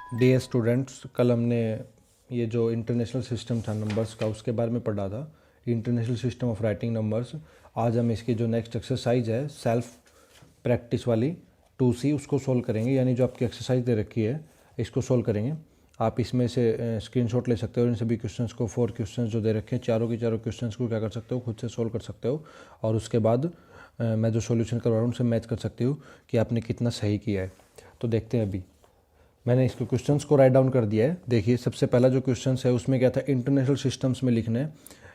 Dear students, कल हमने ये जो इंटरनेशनल सिस्टम था नंबर्स का उसके बारे में पढ़ा था, international system of writing numbers. आज हम इसकी जो नेक्स्ट एक्सरसाइज है सेल्फ प्रैक्टिस वाली 2C उसको सोल्व करेंगे, यानी जो आपकी एक्सरसाइज दे रखी है इसको सोल्व करेंगे। आप इसमें से स्क्रीनशॉट ले सकते हो इन सभी क्वेश्चंस को। 4 क्वेश्चंस जो दे रखे हैं, चारों के चारों क्वेश्चंस को क्या कर सकते हो, खुद से सोल्व कर सकते हो, और उसके बाद मैं जो सॉल्यूशन करवा रहा हूँ उनसे मैच कर सकते हो कि आपने कितना सही किया है। तो देखते हैं, अभी मैंने इसको क्वेश्चंस को राइट डाउन कर दिया है। देखिए, सबसे पहला जो क्वेश्चंस है उसमें क्या था, इंटरनेशनल सिस्टम्स में लिखना है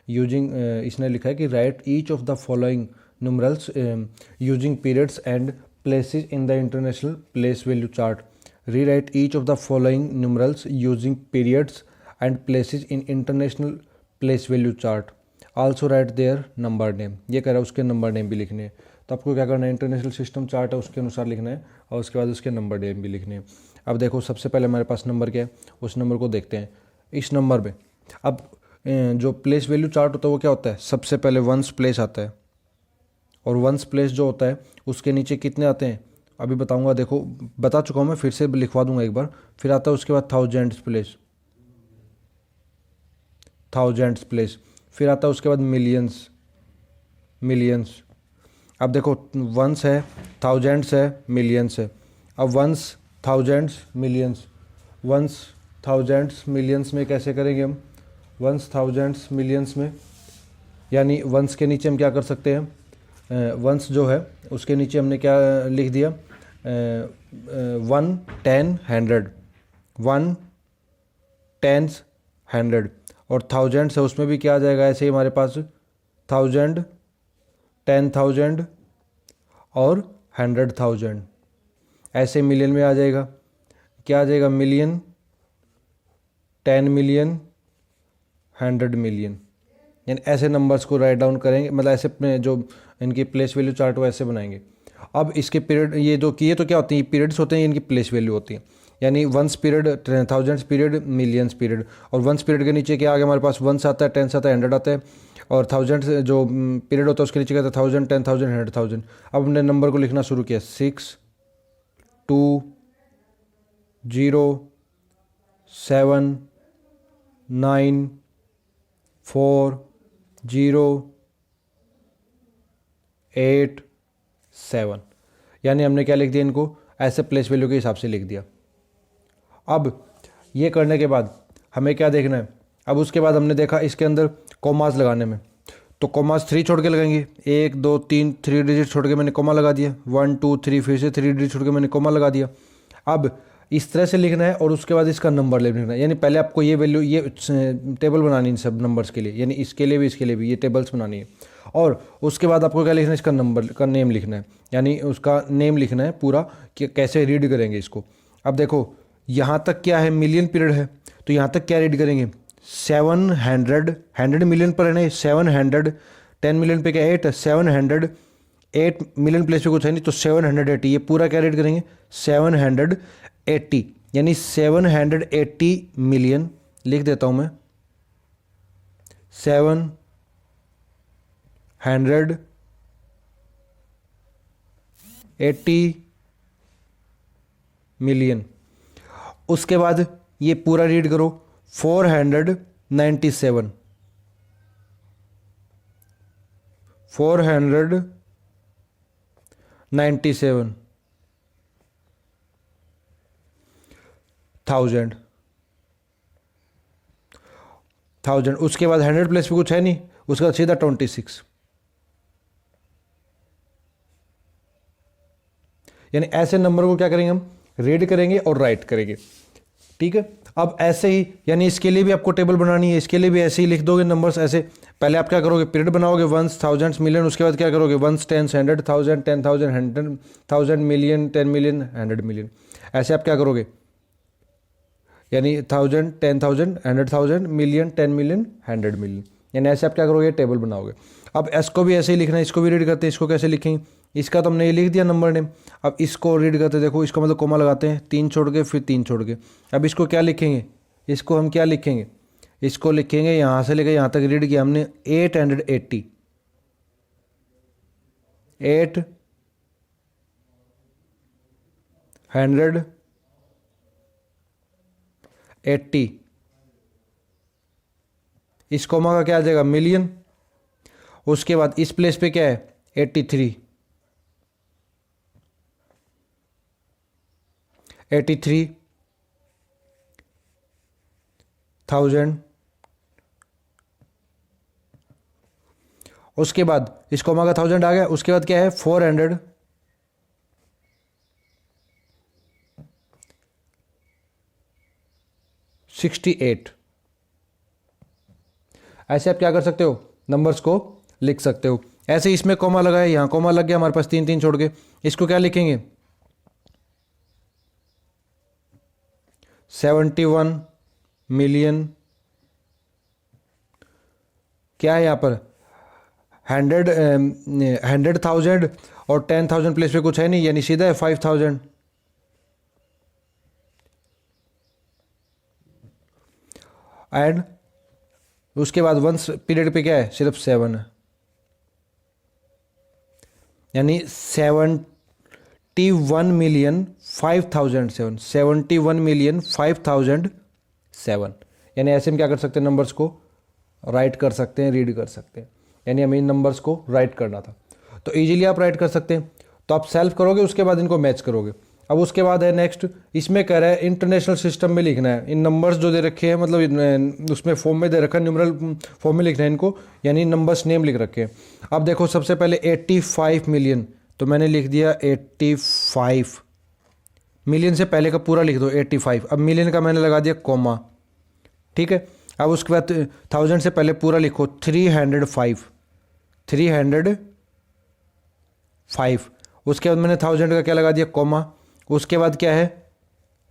यूजिंग, इसने लिखा है कि write each of the following numerals using periods and places in the international place value chart. Rewrite each of the following numerals using periods and places in international place value chart. Also write their number name. ये कह रहा है उसके number name भी लिखने हैं। तो आपको क्या करना है, इंटरनेशनल सिस्टम चार्ट है उसके अनुसार लिखना है और उसके बाद उसके नंबर नेम भी लिखने हैं। अब देखो, सबसे पहले हमारे पास नंबर क्या है, उस नंबर को देखते हैं। इस नंबर में अब जो प्लेस वैल्यू चार्ट होता है वो क्या होता है, सबसे पहले वंस प्लेस आता है, और वंस प्लेस जो होता है उसके नीचे कितने आते हैं अभी बताऊंगा। देखो, बता चुका हूँ मैं, फिर से लिखवा दूंगा एक बार। फिर आता है उसके बाद थाउजेंड्स प्लेस, थाउजेंड्स प्लेस। फिर आता है उसके बाद मिलियंस, मिलियंस। अब देखो, वंस है, थाउजेंड्स है, मिलियंस है। अब ones, thousands, millions, ones, thousands, millions में कैसे करेंगे हम, वंस, थाउजेंड्स, मिलियंस में, यानी वंस के नीचे हम क्या कर सकते हैं, वंस जो है उसके नीचे हमने क्या लिख दिया, 1, 10, 100, 1, 10, 100। और थाउजेंड्स है उसमें भी क्या आ जाएगा, ऐसे ही हमारे पास 1000, 10,000 और 100,000। ऐसे मिलियन में आ जाएगा, क्या आ जाएगा, मिलियन, 10 मिलियन, 100 मिलियन। यानी ऐसे नंबर्स को राइट डाउन करेंगे, मतलब ऐसे अपने जो इनकी प्लेस वैल्यू चार्ट वो ऐसे बनाएंगे। अब इसके पीरियड, ये जो किए तो क्या होती हैं, पीरियड्स होते हैं, इनकी प्लेस वैल्यू होती है। यानी ones period, thousands period, millions period. और वंस पीरियड के नीचे क्या आ गया हमारे पास, वंस आता है, 10 आता है, 100 आता है, और थाउजेंड जो पीरियड होता है उसके नीचे क्या था, 1000, 10,000, 100,000। अब हमने नंबर को लिखना शुरू किया, 6, 2, 0, 7, 9, 4, 0, 8, 7। यानी हमने क्या लिख दिया, इनको ऐसे प्लेस वैल्यू के हिसाब से लिख दिया। अब ये करने के बाद हमें क्या देखना है, अब उसके बाद हमने देखा इसके अंदर कॉमास लगाने में, तो कॉमास 3 छोड़ के लगाएंगे, 1, 2, 3, 3 डिजिट छोड़ के मैंने कॉमा लगा दिया, 1, 2, 3, फिर से 3 डिजिट छोड़ के मैंने कॉमा लगा दिया। अब इस तरह से लिखना है और उसके बाद इसका नंबर लिखना है। यानी पहले आपको ये वैल्यू, ये टेबल बनानी है इन सब नंबर्स के लिए, यानी इसके लिए भी इसके लिए भी ये टेबल्स बनानी है। और उसके बाद आपको क्या लिखना है, इसका नंबर का नेम लिखना है, यानी उसका नेम लिखना है पूरा कि कैसे रीड करेंगे इसको। अब देखो, यहाँ तक क्या है, मिलियन पीरियड है, तो यहाँ तक क्या रीड करेंगे, 700, 100 मिलियन पर है ना, 700, 10 मिलियन पे क्या 8, 700, 8 मिलियन प्लेस पे कुछ है नहीं, तो 780, ये पूरा क्या रीड करेंगे, 780। यानी 780 मिलियन लिख देता हूँ मैं, 780 मिलियन। उसके बाद ये पूरा रीड करो, 497, 497 थाउजेंड, थाउजेंड। उसके बाद 100 प्लेस पे कुछ है नहीं, उसका सीधा 26। यानी ऐसे नंबर को क्या करेंगे हम, रीड करेंगे और राइट करेंगे। ठीक है, अब ऐसे ही, यानी इसके लिए भी आपको टेबल बनानी है, इसके लिए भी ऐसे ही लिख दोगे नंबर्स ऐसे। पहले आप क्या करोगे, पीरियड बनाओगे, वंस, थाउजेंड्स, मिलियन। उसके बाद क्या करोगे, वंस, 10, 100, 1000, 10,000, 100,000, मिलियन, 10 मिलियन, 100 मिलियन। ऐसे आप क्या करोगे, यानी 1000, 10,000, 100,000, मिलियन, 10 मिलियन, 100 मिलियन। यानी ऐसे आप क्या करोगे, टेबल बनाओगे। अब इसको भी ऐसे ही लिखना है, इसको भी रीड करते हैं, इसको कैसे लिखेंगे, इसका तो हमने ये लिख दिया नंबर नेम। अब इसको रीड करते, देखो इसको मतलब कोमा लगाते हैं, 3 छोड़ के फिर 3 छोड़ के। अब इसको क्या लिखेंगे, इसको हम क्या लिखेंगे, इसको लिखेंगे यहाँ से लेकर यहाँ तक रीड किया हमने, 880, 800 80, इस कोमा का क्या आ जाएगा मिलियन। उसके बाद इस प्लेस पे क्या है 83, 83,000। उसके बाद इस कोमा का 1000 आ गया। उसके बाद क्या है 468। ऐसे आप क्या कर सकते हो नंबर्स को लिख सकते हो। ऐसे इसमें कोमा लगाया, यहां कोमा लग गया हमारे पास 3 3 छोड़ के, इसको क्या लिखेंगे 71 मिलियन। क्या है यहां पर 100,000 और 10,000 प्लेस पे कुछ है नहीं, यानी सीधा है 5,000। एंड उसके बाद वंस पीरियड पे क्या है सिर्फ 7 है, यानी 71,000,5,007, 71,000,5,007। यानी ऐसे हम क्या कर सकते हैं नंबर्स को राइट कर सकते हैं, रीड कर सकते हैं। यानी हमें इन नंबर्स को राइट करना था, तो इजीली आप राइट कर सकते हैं। तो आप सेल्फ करोगे, उसके बाद इनको मैच करोगे। अब उसके बाद है नेक्स्ट, इसमें कह रहा है इंटरनेशनल सिस्टम में लिखना है। इन नंबर्स जो दे रखे हैं मतलब उसमें फॉर्म में दे रखा है, न्यूमरल फॉर्म में लिखना है इनको, यानी नंबर्स नेम लिख रखे हैं। अब देखो सबसे पहले 85 मिलियन, तो मैंने लिख दिया 85। मिलियन से पहले का पूरा लिख दो 85। अब मिलियन का मैंने लगा दिया कॉमा, ठीक है। अब उसके बाद 1000 से पहले पूरा लिखो 305, 305। उसके बाद मैंने 1000 का क्या लगा दिया कॉमा। उसके बाद क्या है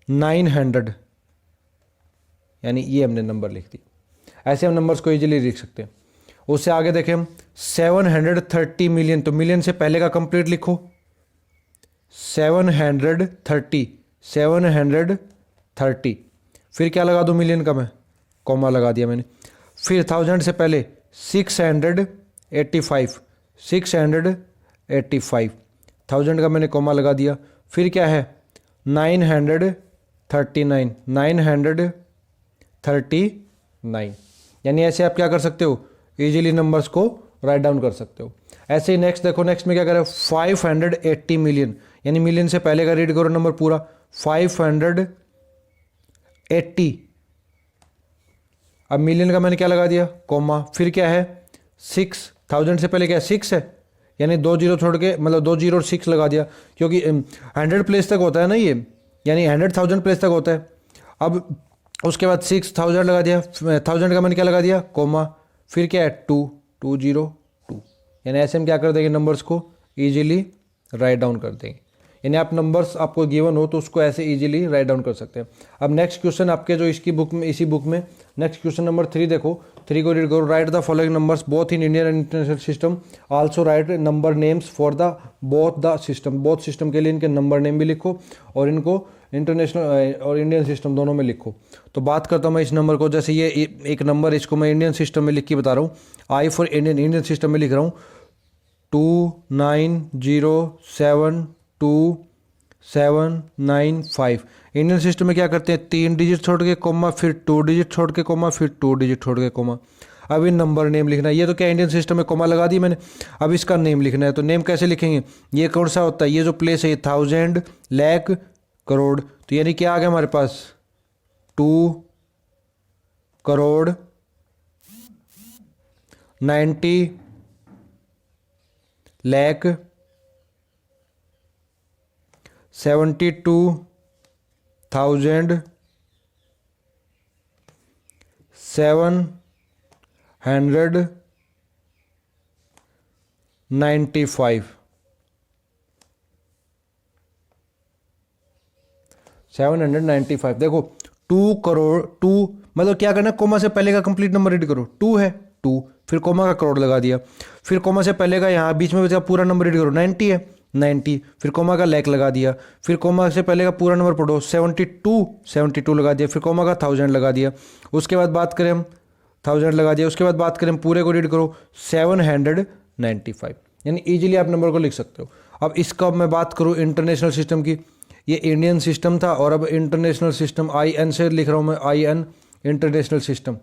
900, यानी ये हमने नंबर लिख दी। ऐसे हम नंबर्स को इजीली लिख सकते हैं। उससे आगे देखें हम 730 मिलियन, तो मिलियन से पहले का कंप्लीट लिखो 730, 730। फिर क्या लगा दो मिलियन का मैं कॉमा लगा दिया मैंने। फिर 1000 से पहले 685, 685, 1000 का मैंने कॉमा लगा दिया। फिर क्या है 939, 939। यानी ऐसे आप क्या कर सकते हो इजीली नंबर्स को राइट डाउन कर सकते हो। ऐसे ही नेक्स्ट देखो, नेक्स्ट में क्या करें 580 मिलियन, यानी मिलियन से पहले का रीड करो नंबर पूरा 580। अब मिलियन का मैंने क्या लगा दिया कॉमा। फिर क्या है 6,000 से पहले क्या है 6 है, यानी 2 जीरो छोड़ के मतलब 2 जीरो और 6 लगा दिया, क्योंकि 100 प्लेस तक होता है ना ये, यानी 100,000 प्लेस तक होता है। अब उसके बाद 6,000 लगा दिया, 1000 का मैंने क्या लगा दिया कॉमा। फिर क्या है 2,202। यानी ऐसे हम क्या कर देंगे नंबर्स को ईजिली राइट डाउन कर देंगे। यानी आप नंबर्स आपको गिवन हो तो उसको ऐसे इजीली राइट डाउन कर सकते हैं। अब नेक्स्ट क्वेश्चन आपके जो इसकी बुक में, इसी बुक में नेक्स्ट क्वेश्चन नंबर 3 देखो, 3 को रीड करो। Right the following numbers both in Indian and international system, also right number names for the both the system. Both system के लिए इनके नंबर नेम भी लिखो और इनको इंटरनेशनल और इंडियन सिस्टम दोनों में लिखो। तो बात करता हूँ मैं इस नंबर को, जैसे ये एक नंबर, इसको मैं इंडियन सिस्टम में लिख के बता रहा हूँ। आई फॉर इंडियन सिस्टम में लिख रहा हूँ 29072,795। इंडियन सिस्टम में क्या करते हैं 3 डिजिट छोड़ के कोमा, फिर 2 डिजिट छोड़ के कोमा, फिर 2 डिजिट छोड़ के कोमा। अब इन नंबर नेम लिखना है। ये तो क्या इंडियन सिस्टम में कोमा लगा दी मैंने, अब इसका नेम लिखना है। तो नेम कैसे लिखेंगे, ये कौन सा होता है, ये जो प्लेस है ये 1000, लाख, करोड़। तो यानी क्या आ गया हमारे पास 2 करोड़ 90 लाख 72,795। 795 देखो 2 करोड़ 2 मतलब क्या करना है, कोमा से पहले का कंप्लीट नंबर रीड करो। 2 है 2, फिर कोमा का करोड़ लगा दिया, फिर कोमा से पहले का यहाँ बीच में बचा पूरा नंबर रीड करो 90 है 90, फिर कोमा का लाख लगा दिया, फिर कोमा से पहले का पूरा नंबर पढ़ो 72 लगा दिया, फिर कोमा का 1000 लगा दिया। उसके बाद बात करें हम 1000 लगा दिया, उसके बाद बात करें पूरे को रीड करो 795। यानी इजीली आप नंबर को लिख सकते हो। अब इसका मैं बात करूँ इंटरनेशनल सिस्टम की, ये इंडियन सिस्टम था और अब इंटरनेशनल सिस्टम IN से लिख रहा हूँ मैं, IN इंटरनेशनल सिस्टम।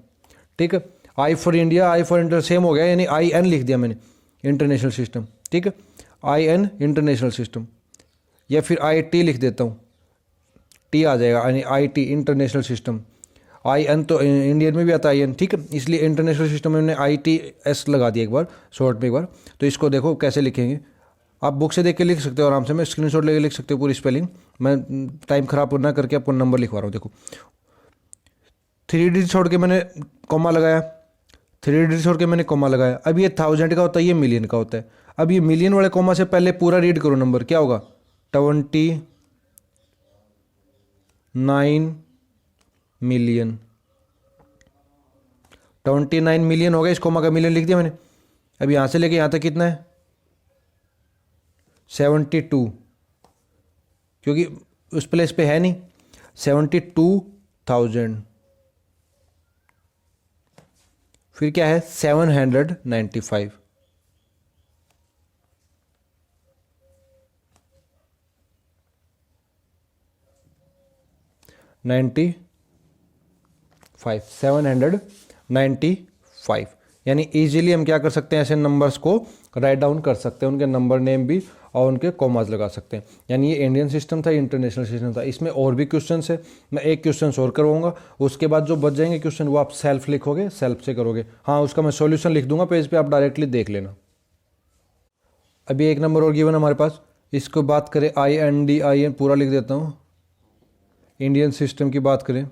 ठीक है, I for India, I for inter same हो गया, यानी IN लिख दिया मैंने इंटरनेशनल सिस्टम। ठीक है, IN इंटरनेशनल सिस्टम, या फिर IT लिख देता हूँ, T आ जाएगा, यानी IT इंटरनेशनल सिस्टम। IN तो इंडियन में भी आता है IN, ठीक है, इसलिए इंटरनेशनल सिस्टम में मैंने ITS लगा दिया एक बार शॉर्ट में एक बार। तो इसको देखो कैसे लिखेंगे, आप बुक से देख के लिख सकते हो आराम से, मैं स्क्रीनशॉट लेके लिख सकते हो पूरी स्पेलिंग, मैं टाइम खराब ना करके आपको नंबर लिखवा रहा हूँ। देखो 3 डिजिट छोड़ के मैंने कॉमा लगाया, 3 डिजिट छोड़ के मैंने कॉमा लगाया। अब ये 1000 का होता है, ये मिलियन का होता है। अब ये मिलियन वाले कॉमा से पहले पूरा रीड करो नंबर, क्या होगा 29 मिलियन, 29 मिलियन हो गया, इस कॉमा का मिलियन लिख दिया मैंने। अब यहाँ से लेके यहाँ तक कितना है 72, क्योंकि उस प्लेस पे है नहीं, 72,000। फिर क्या है 795, नाइन्टी फाइव, 795। यानी इजीली हम क्या कर सकते हैं, ऐसे नंबर्स को राइट डाउन कर सकते हैं, उनके नंबर नेम भी और उनके कॉमास लगा सकते हैं। यानी ये इंडियन सिस्टम था, इंटरनेशनल सिस्टम था। इसमें और भी क्वेश्चन है, मैं एक क्वेश्चन और करवाऊंगा, उसके बाद जो बच जाएंगे क्वेश्चन वो आप सेल्फ लिखोगे, सेल्फ से करोगे। हाँ, उसका मैं सॉल्यूशन लिख दूंगा पेज पे, आप डायरेक्टली देख लेना। अभी एक नंबर और गिवन हमारे पास, इसको बात करें INDIN पूरा लिख देता हूँ। इंडियन सिस्टम की बात करें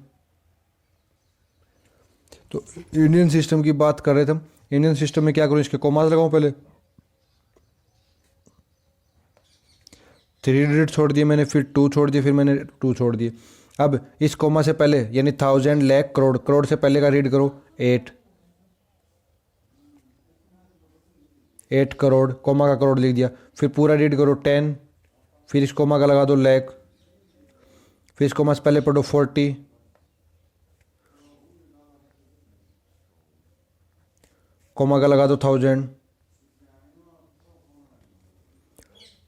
तो इंडियन सिस्टम की बात कर रहे थे हम। इंडियन सिस्टम में क्या करूँ, इसके कॉमास लगाऊं पहले, 3 डिजिट छोड़ दिए मैंने, फिर 2 छोड़ दिए, फिर मैंने 2 छोड़ दिए। अब इस कॉमा से पहले यानी 1000 लाख करोड़, करोड़ से पहले का रीड करो 8 करोड़, कॉमा का करोड़ लिख दिया। फिर पूरा रीड करो 10, फिर इस कॉमा का लगा दो लाख, फिर इस कॉमा से पहले पढ़ो 40, कॉमा का लगा दो 1000,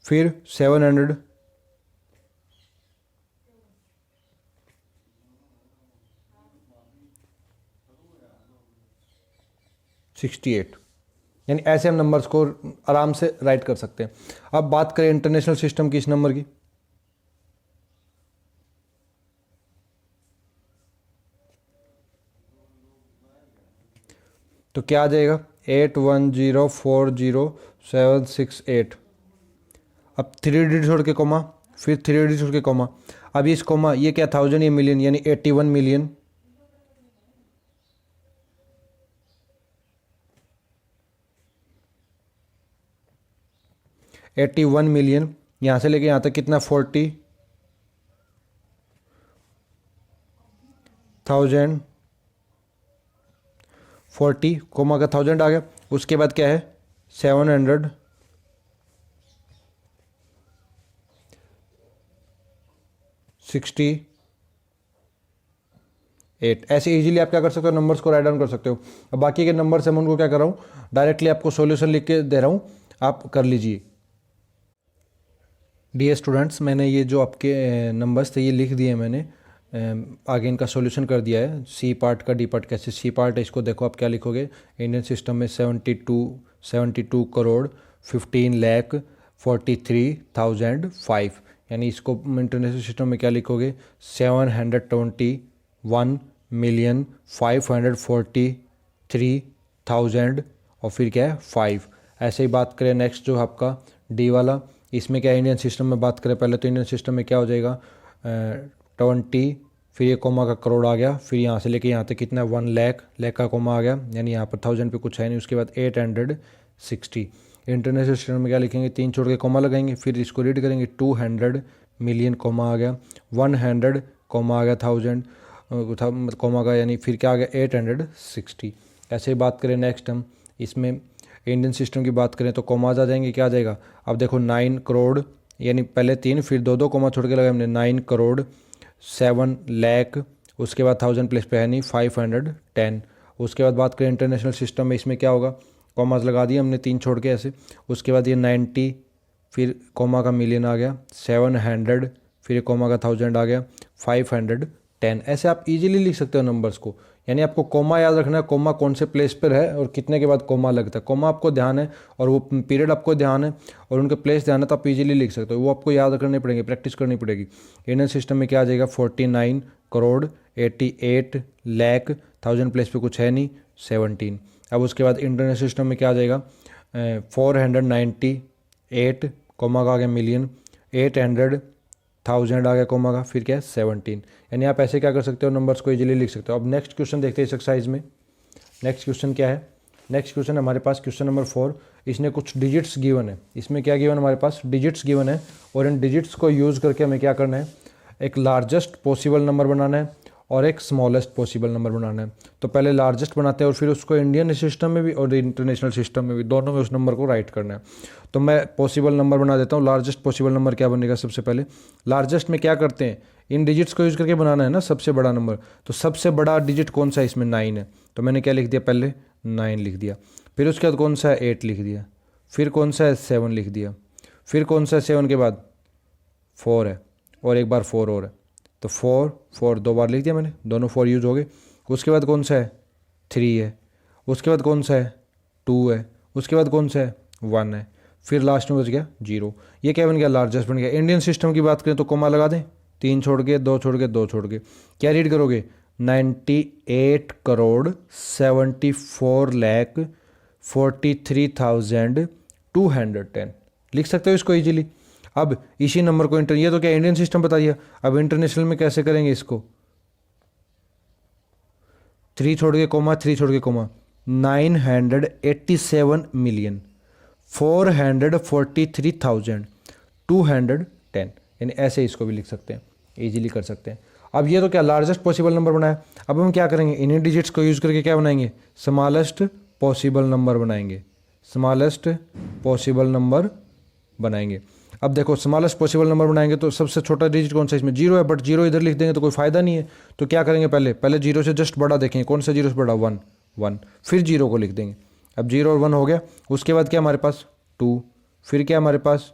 फिर 768। यानी ऐसे हम नंबर्स को आराम से राइट कर सकते हैं। अब बात करें इंटरनेशनल सिस्टम की इस नंबर की, तो क्या आ जाएगा 81040768। अब 3 डिजिट छोड़ के कॉमा, फिर 3 डिजिट छोड़ के कॉमा। अब इस कॉमा ये क्या 1000, ये मिलियन, यानी 81 मिलियन, यहाँ से लेके यहाँ तक कितना 40,000, 40 कोमा का 1000 आ गया। उसके बाद क्या है 768। ऐसे इजीली आप क्या कर सकते हो, नंबर्स को राइट डाउन कर सकते हो। अब बाकी के नंबर्स हम उनको क्या कर रहा हूँ, डायरेक्टली आपको सॉल्यूशन लिख के दे रहा हूँ, आप कर लीजिए। डियर स्टूडेंट्स, मैंने ये जो आपके नंबर्स थे ये लिख दिए मैंने, आगे इनका सॉल्यूशन कर दिया है। सी पार्ट का, डी पार्ट कैसे, सी पार्ट है, इसको देखो आप क्या लिखोगे, इंडियन सिस्टम में 72 करोड़ 15,43,005, यानी इसको इंटरनेशनल सिस्टम में क्या लिखोगे 721,543,000 और फिर क्या है 5। ऐसे ही बात करें नेक्स्ट जो आपका डी वाला, इसमें क्या इंडियन सिस्टम में बात करें पहले, तो इंडियन सिस्टम में क्या हो जाएगा 20, फिर ये कोमा का करोड़ आ गया, फिर यहाँ से लेके यहाँ तक कितना 1 लाख, लाख का कोमा आ गया, यानी यहाँ पर 1000 पे कुछ है नहीं। उसके बाद 860। इंटरनेशनल सिस्टम में क्या लिखेंगे, 3 छोड़ के कोमा लगाएंगे, फिर इसको रीड करेंगे 200 मिलियन, कोमा आ गया 100, कोमा आ गया 1000 कोमा का, यानी फिर क्या आ गया 860। ऐसे ही बात करें नेक्स्ट हम इसमें इंडियन सिस्टम की बात करें तो कोमाज आ जाएंगे, क्या आ जाएगा, अब देखो 9 करोड़, यानी पहले 3 फिर 2 कोमा छोड़ के लगाए हमने, 9 करोड़ 7 लाख, उसके बाद 1000 प्लेस पे है नहीं 510। उसके बाद बात करें इंटरनेशनल सिस्टम में, इसमें क्या होगा, कॉमास लगा दिए हमने 3 छोड़ के ऐसे। उसके बाद ये 90, फिर कोमा का मिलियन आ गया 700, फिर ये कोमा का 1000 आ गया, 510। ऐसे आप इजीली लिख सकते हो नंबर्स को। यानी आपको कोमा याद रखना है, कोमा कौन से प्लेस पर है और कितने के बाद कोमा लगता है। कोमा आपको ध्यान है और वो पीरियड आपको ध्यान है और उनके प्लेस ध्यान है, तो आप इजीली लिख सकते हो। वो आपको याद करने पड़ेंगे, प्रैक्टिस करनी पड़ेगी। इंडियन सिस्टम में क्या आ जाएगा, 49 करोड़ 88 लाख, 1000 प्लेस पे कुछ है नहीं, 17। अब उसके बाद इंटरनेशनल सिस्टम में क्या आ जाएगा, 498 कोमा का आ गया मिलियन, 800,000 आ गया कोमा का, फिर क्या है 17। यानी आप ऐसे क्या कर सकते हो, नंबर्स को इजीली लिख सकते हो। अब नेक्स्ट क्वेश्चन देखते हैं इस एक्सरसाइज में। नेक्स्ट क्वेश्चन क्या है, नेक्स्ट क्वेश्चन हमारे पास क्वेश्चन नंबर 4। इसने कुछ डिजिट्स गिवन है। इसमें क्या गिवन, हमारे पास डिजिट्स गिवन है और इन डिजिट्स को यूज़ करके हमें क्या करना है, एक लार्जेस्ट पॉसिबल नंबर बनाना है और एक स्मॉलेस्ट पॉसिबल नंबर बनाना है। तो पहले लार्जेस्ट बनाते हैं और फिर उसको इंडियन सिस्टम में भी और इंटरनेशनल सिस्टम में भी, दोनों में उस नंबर को राइट करना है। तो मैं पॉसिबल नंबर बना देता हूँ। लार्जेस्ट पॉसिबल नंबर क्या बनेगा, सबसे पहले लार्जेस्ट में क्या करते हैं, इन डिजिट्स को यूज़ करके बनाना है ना सबसे बड़ा नंबर। तो सबसे बड़ा डिजिट कौन सा है इसमें, 9 है। तो मैंने क्या लिख दिया, पहले 9 लिख दिया। फिर उसके बाद कौन सा है, 8 लिख दिया। फिर कौन सा है, 7 लिख दिया। फिर कौन सा है, 7 के बाद 4 है और एक बार 4 और है। तो 4 2 बार लिख दिया मैंने, दोनों 4 यूज हो गए। उसके बाद कौन सा है, 3 है। उसके बाद कौन सा है, 2 है। उसके बाद कौन सा है, 1 है। फिर लास्ट में बच गया 0। ये क्या बन गया, लार्जेस्ट बन गया। इंडियन सिस्टम की बात करें तो कोमा लगा दें, 3 छोड़ के 2 छोड़ के 2 छोड़ के, क्या रीड करोगे, 98 करोड़ 74 लाख 43,210 लिख सकते हो इसको इजीली। अब इसी नंबर को ये तो क्या इंडियन सिस्टम बता दिया। अब इंटरनेशनल में कैसे करेंगे इसको, 3 छोड़ के कोमा 3 छोड़ के कोमा, 987 मिलियन 443,210, यानी ऐसे इसको भी लिख सकते हैं, इजीली कर सकते हैं। अब ये तो क्या लार्जेस्ट पॉसिबल नंबर बनाया। अब हम क्या करेंगे, इन्हीं डिजिट्स को यूज़ करके क्या बनाएंगे, स्मॉलेस्ट पॉसिबल नंबर बनाएंगे। स्मॉलेस्ट पॉसिबल नंबर बनाएंगे। अब देखो स्मॉलेस्ट पॉसिबल नंबर बनाएंगे तो सबसे छोटा डिजिट कौन सा, इसमें 0 है, बट 0 इधर लिख देंगे तो कोई फायदा नहीं है। तो क्या करेंगे, पहले 0 से जस्ट बड़ा देखेंगे, कौन सा 0 से बड़ा, 1, फिर 0 को लिख देंगे। अब 0 और 1 हो गया। उसके बाद क्या हमारे पास 2, फिर क्या हमारे पास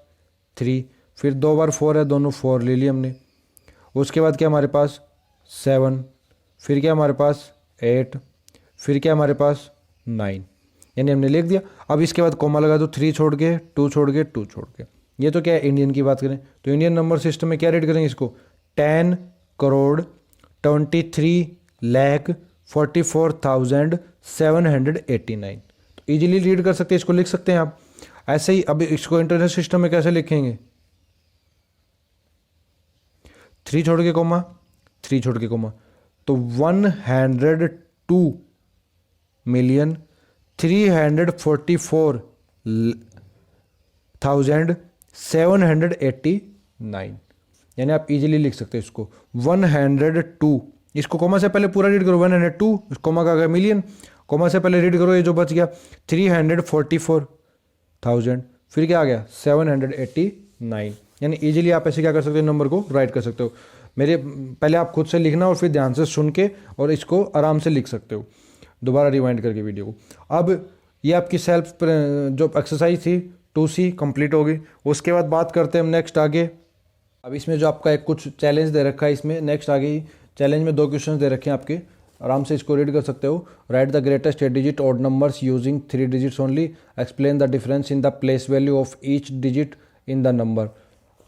3, फिर 2 बार 4 है, दोनों 4 ले लिए हमने। उसके बाद क्या हमारे पास 7, फिर क्या हमारे पास 8, फिर क्या हमारे पास 9, यानी हमने लिख दिया। अब इसके बाद कोमा लगा दो, 3 छोड़ के 2 छोड़ के 2 छोड़ के। ये तो क्या है, इंडियन की बात करें तो इंडियन नंबर सिस्टम में क्या रेड करेंगे इसको, 10 करोड़ 23 लाख 44,789। तो इजीली रीड कर सकते हैं, इसको लिख सकते हैं आप ऐसे ही। अब इसको इंटरनेशनल सिस्टम में कैसे लिखेंगे, 3 छोड़ के कोमा 3 छोड़ के कोमा, तो 102,344,789, यानी आप इजीली लिख सकते हैं इसको 102। इसको कोमा से पहले पूरा रीड करो, 102, कोमा का अगर मिलियन, कोमा से पहले रीड करो, ये जो बच गया 344,000, फिर क्या आ गया 789। यानी इजीली आप ऐसे क्या कर सकते हो, नंबर को राइट कर सकते हो। मेरे पहले आप खुद से लिखना और फिर ध्यान से सुन के और इसको आराम से लिख सकते हो, दोबारा रिवाइंड करके वीडियो को। अब ये आपकी सेल्फ जो एक्सरसाइज थी 2C कंप्लीट होगी। उसके बाद बात करते हैं हम नेक्स्ट आगे। अब इसमें जो आपका एक कुछ चैलेंज दे रखा है, इसमें नेक्स्ट आगे चैलेंज में 2 क्वेश्चन दे रखे हैं आपके, आराम से इसको रीड कर सकते हो। Right the greatest 8 digit odd numbers using 3 digits only, explain the difference in the place value of each digit in the number,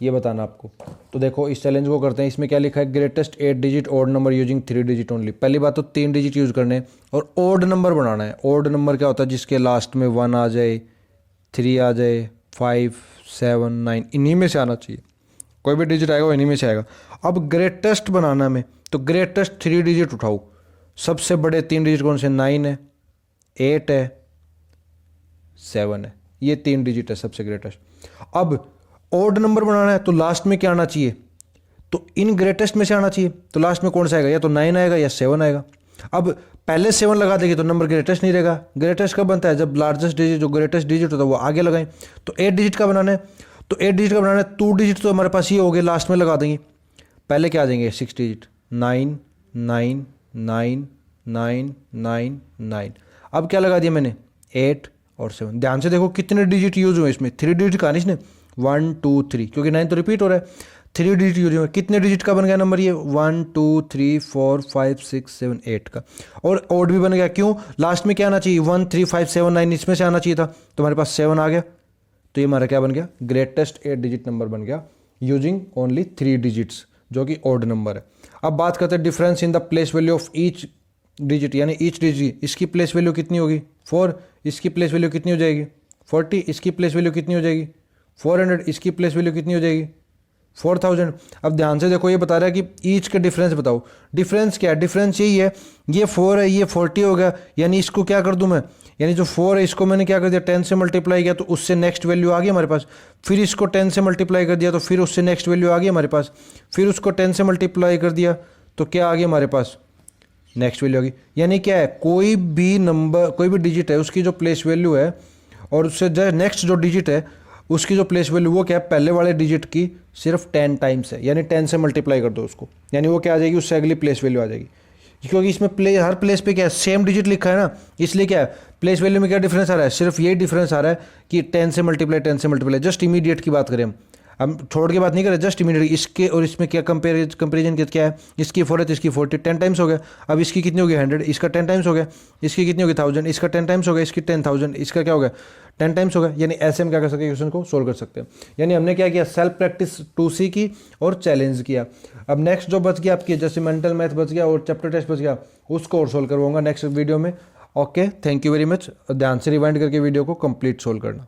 ये बताना आपको। तो देखो इस चैलेंज को करते हैं। इसमें क्या लिखा है, greatest 8 digit odd number using 3 digit only. पहली बात तो 3 डिजिट यूज़ करने और ऑड नंबर बनाना है। ऑड नंबर क्या होता है, जिसके लास्ट में 1 आ जाए, 3 आ जाए, 5, 7, 9, इन्हीं में से आना चाहिए। कोई भी डिजिट आएगा वो इन्हीं में से आएगा। अब ग्रेटेस्ट बनाना में तो ग्रेटेस्ट 3 डिजिट उठाओ। सबसे बड़े 3 डिजिट कौन से, 9 है, 8 है, 7 है, ये 3 डिजिट है सबसे ग्रेटेस्ट। अब ऑड नंबर बनाना है तो लास्ट में क्या आना चाहिए, तो इन ग्रेटेस्ट में से आना चाहिए। तो लास्ट में कौन सा आएगा, या तो 9 आएगा या 7 आएगा। अब पहले 7 लगा देंगे तो नंबर ग्रेटेस्ट नहीं रहेगा। ग्रेटेस्ट कब बनता है, जब लार्जेस्ट डिजिट जो ग्रेटेस्ट डिजिट होता है वो आगे लगाएं। तो 8 डिजिट का बनाना है, तो 8 डिजिट का बनाना है, 2 डिजिट तो हमारे पास ये हो गए, लास्ट में लगा देंगे। पहले क्या आ जाएंगे 6 डिजिट, 9 9 9 9 9 9। अब क्या लगा दिया मैंने, 8 और 7। ध्यान से देखो कितने डिजिट यूज हुए इसमें, 3 डिजिट का नहीं इसने, 1 2 3, क्योंकि 9 तो रिपीट हो रहा है, 3 डिजिट यूज हुआ, कितने डिजिट का बन गया नंबर ये 1 2 3 4 5 6 7 8 का। और ओड भी बन गया, क्यों, लास्ट में क्या आना चाहिए 1 3 5 7 9, इसमें से आना चाहिए था, तो हमारे पास 7 आ गया, तो ये हमारा क्या बन गया, ग्रेटेस्ट 8 डिजिट नंबर बन गया यूजिंग ओनली 3 डिजिट्स, जो कि ओड नंबर है। अब बात करते हैं difference in the place value of each digit, यानी ईच डिजिट, इसकी प्लेस वैल्यू कितनी होगी 4, इसकी प्लेस वैल्यू कितनी हो जाएगी 40, इसकी प्लेस वैल्यू कितनी हो जाएगी 400, इसकी प्लेस वैल्यू कितनी हो जाएगी 4000। अब ध्यान से देखो, ये बता रहा है कि ईच के डिफरेंस बताओ, डिफरेंस क्या है, डिफरेंस यही है, ये 4 है, ये 40 हो गया, यानी इसको क्या कर दूं मैं, यानी जो 4 है इसको मैंने क्या कर दिया 10 से मल्टीप्लाई किया, तो उससे नेक्स्ट वैल्यू आ गई हमारे पास, फिर इसको 10 से मल्टीप्लाई कर दिया तो फिर उससे नेक्स्ट वैल्यू आ गई हमारे पास, फिर उसको 10 से मल्टीप्लाई कर दिया तो क्या आ गया हमारे पास, नेक्स्ट वैल्यू आ गई। यानी क्या है, कोई भी नंबर, कोई भी डिजिट है उसकी जो प्लेस वैल्यू है और उससे जो नेक्स्ट जो डिजिट है उसकी जो प्लेस वैल्यू, वो क्या है, पहले वाले डिजिट की सिर्फ 10 टाइम्स है, यानी 10 से मल्टीप्लाई कर दो उसको, यानी वो क्या आ जाएगी, उससे अगली प्लेस वैल्यू आ जाएगी, क्योंकि इसमें हर प्लेस पे क्या है, सेम डिजिट लिखा है ना, इसलिए क्या है, प्लेस वैल्यू में क्या डिफरेंस आ रहा है, सिर्फ यही डिफरेंस आ रहा है कि 10 से मल्टीप्लाई, जस्ट इमीडिएट की बात करें हम छोड़ के बात नहीं करें, जस्ट इमीडिएट, इसके और इसमें क्या कंपेरिजन क्या है, इसकी 4 है तो इसकी 40, 10 टाइम्स हो गया, अब इसकी कितनी होगी 100, इसका 10 टाइम्स हो गया, इसकी कितनी होगी 1000, इसका 10 टाइम्स हो गया, इसकी 10,000, इसका क्या हो गया 10 टाइम्स हो गया। यानी ऐसे हम क्या कर सकते हैं, क्वेश्चन को सोल्व कर सकते हैं। यानी हमने क्या किया, सेल्फ प्रैक्टिस 2C की और चैलेंज किया। अब नेक्स्ट जो बच गया आपकी, जैसे मेंटल मैथ बच गया और चैप्टर टेस्ट बच गया, उसको और सोल्व करवाऊंगा नेक्स्ट वीडियो में। Okay, thank you very much. ध्यान से रिवाइंड करके वीडियो को कंप्लीट सोल्व करना।